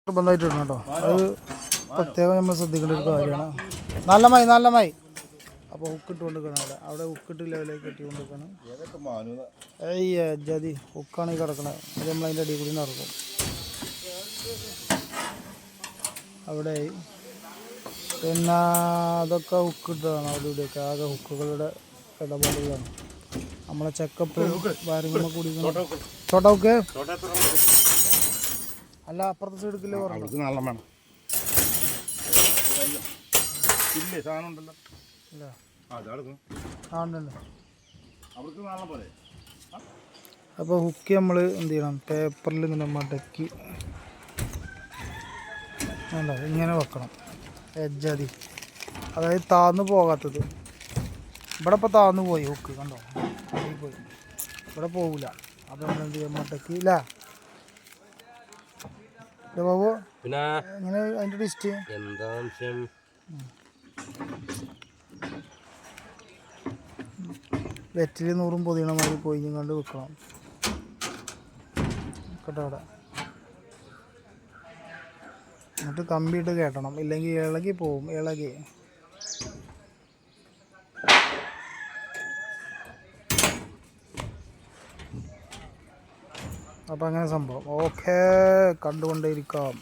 നിർബന്ധമായിട്ട് ഇടണം കേട്ടോ. അത് പ്രത്യേകം നമ്മൾ ശ്രദ്ധിക്കേണ്ട ഒരു കാര്യമാണ്. നല്ല മൈ അപ്പോൾ ഹുക്കിട്ട് കൊണ്ടിരിക്കണം. അവിടെ ഹുക്കിട്ട് ലെവലേക്ക് കെട്ടി കൊണ്ടിരിക്കണം. ജതി ഹുക്കാണ് ഈ കിടക്കണത്. അത് നമ്മൾ അതിൻ്റെ അടിയിൽ കൂടി നടക്കും. അവിടെ പിന്നെ അതൊക്കെ ഹുക്കിട്ടതാണ്. അവിടെ ഇവിടെയൊക്കെ ആകെ ഹുക്കുകളുടെ ഇടപാടുകളാണ്. നമ്മളെ ചെക്കപ്പ് കാര്യങ്ങൾ കൂടി ചോട്ടാ ഹുക്ക് അല്ല അപ്പുറത്തെ സൈഡിൽ പറഞ്ഞു നല്ല വേണം. ഇല്ലേ സാധനം ഉണ്ടല്ലോ. ഇല്ല ആ ഉണ്ടല്ലോ. അവർക്ക് നാളെ പോലെ. അപ്പോൾ ഹുക്ക് നമ്മൾ എന്ത് ചെയ്യണം, പേപ്പറിൽ ഇങ്ങനെ മടക്കി വേണ്ട ഇങ്ങനെ വെക്കണം. എജ്ജതി അതായത് താന്ന് പോകാത്തത്. ഇവിടെ ഇപ്പോൾ താന്ന് പോയി ഹുക്ക് കണ്ടോ, പോയി ഇവിടെ പോകില്ല. അപ്പോൾ നമ്മൾ എന്ത് ചെയ്യാം, മടക്കി ഇല്ല ബാബു. പിന്നെ എങ്ങനെ അതിൻ്റെ ഡിസ്റ്റ് എന്താ വെറ്റിൽ 100 പൊതിയണ മാതിരി പോയി കണ്ട് വെക്കണം കേട്ടോ അവിടെ. എന്നിട്ട് കമ്പിയിട്ട് കയറ്റണം, ഇല്ലെങ്കിൽ ഇളകി പോവും. ഇളകി അപ്പം അങ്ങനെ സംഭവം. ഓക്കേ, കണ്ടുകൊണ്ടേയിരിക്കാം.